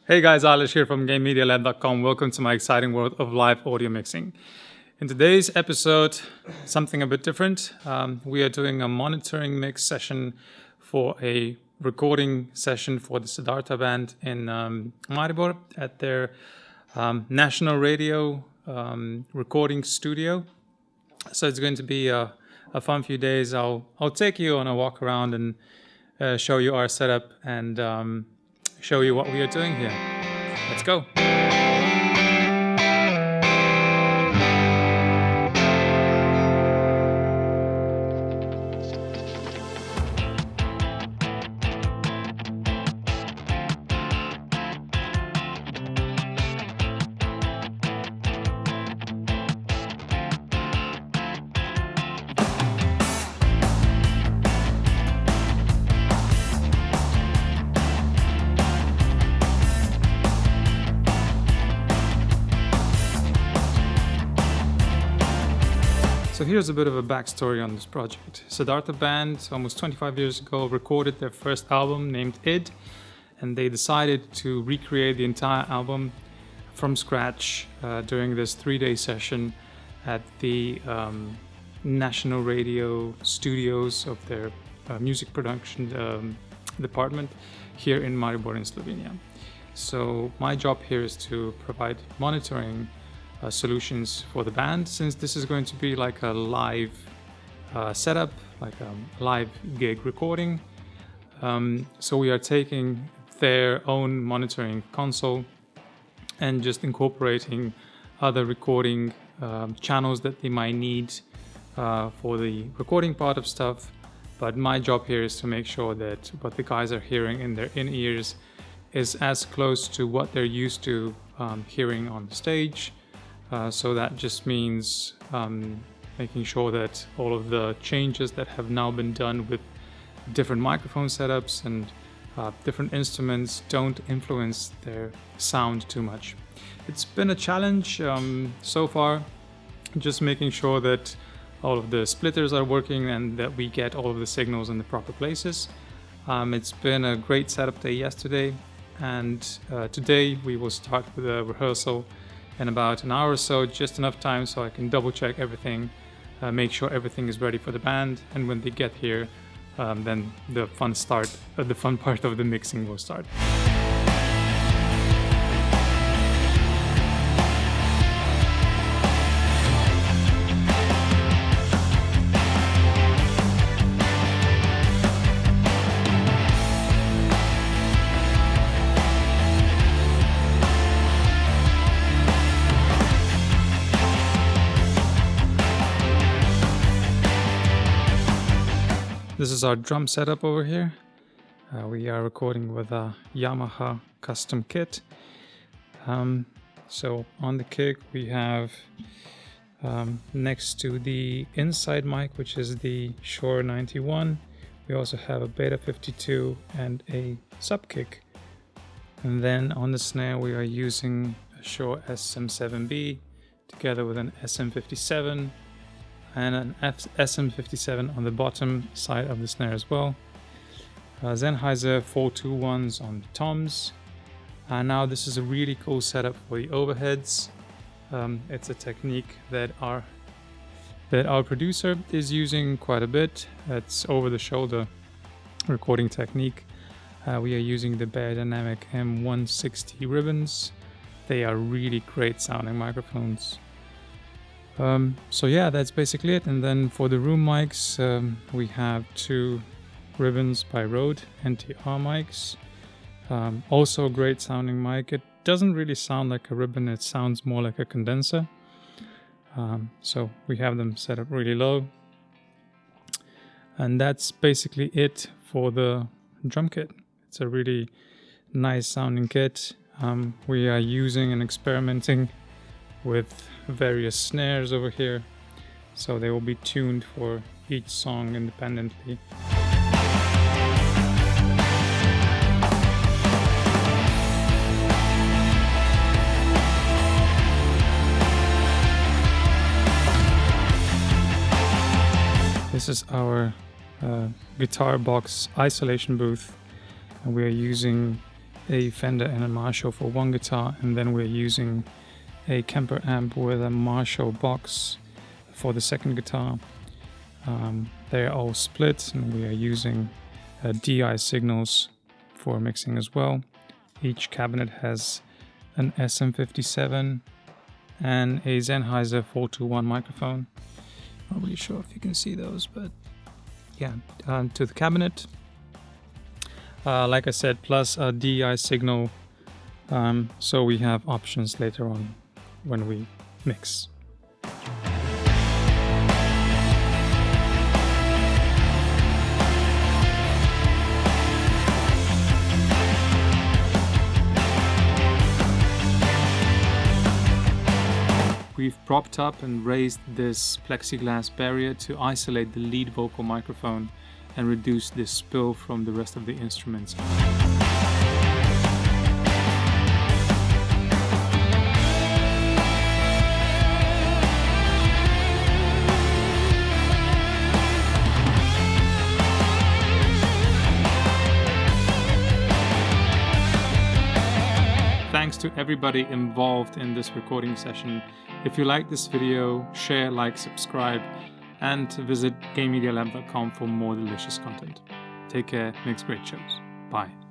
Hey guys, Alish here from gainmedialab.com. Welcome to my exciting world of live audio mixing. In today's episode, something a bit different. We are doing a monitoring mix session for a recording session for the Siddharta band in Maribor at their national radio recording studio. So it's going to be a fun few days. I'll take you on a walk around and show you our setup and show you what we are doing here. Let's go. So here's a bit of a backstory on this project. Siddharta band, almost 25 years ago, recorded their first album named ID, and they decided to recreate the entire album from scratch during this 3-day session at the national radio studios of their music production department here in Maribor in Slovenia. So my job here is to provide monitoring solutions for the band, since this is going to be like a live setup, like a live gig recording. So we are taking their own monitoring console and just incorporating other recording channels that they might need for the recording part of stuff. But my job here is to make sure that what the guys are hearing in their in-ears is as close to what they're used to hearing on the stage. So that just means making sure that all of the changes that have now been done with different microphone setups and different instruments don't influence their sound too much. It's been a challenge so far, just making sure that all of the splitters are working and that we get all of the signals in the proper places. It's been a great setup day yesterday, and today we will start with a rehearsal in about an hour or so, just enough time so I can double check everything, make sure everything is ready for the band, and when they get here, then the fun part of the mixing will start. This is our drum setup over here. We are recording with a Yamaha custom kit. So on the kick we have next to the inside mic, which is the Shure 91, we also have a Beta 52 and a sub kick. And then on the snare we are using a Shure SM7B together with an SM57 and an SM57 on the bottom side of the snare as well. Sennheiser 421s on the toms. Now this is a really cool setup for the overheads. It's a technique that our producer is using quite a bit. It's over-the-shoulder recording technique. We are using the Beyerdynamic M160 ribbons. They are really great sounding microphones. So yeah, that's basically it. And then for the room mics, we have 2 ribbons by Rode NTR mics. Also a great sounding mic. It doesn't really sound like a ribbon, it sounds more like a condenser. So we have them set up really low. And that's basically it for the drum kit. It's a really nice sounding kit. We are using and experimenting with various snares over here, so they will be tuned for each song independently. This is our guitar box isolation booth, and we are using a Fender and a Marshall for one guitar, and then we're using a Kemper amp with a Marshall box for the second guitar. They're all split, and we are using DI signals for mixing as well. Each cabinet has an SM57 and a Sennheiser 421 microphone. Not really sure if you can see those, but yeah, to the cabinet. Like I said, plus a DI signal, so we have options later on when we mix. We've propped up and raised this plexiglass barrier to isolate the lead vocal microphone and reduce this spill from the rest of the instruments. Thanks to everybody involved in this recording session. If you like this video, share, like, subscribe, and visit gainmedialab.com for more delicious content. Take care, next great shows. Bye.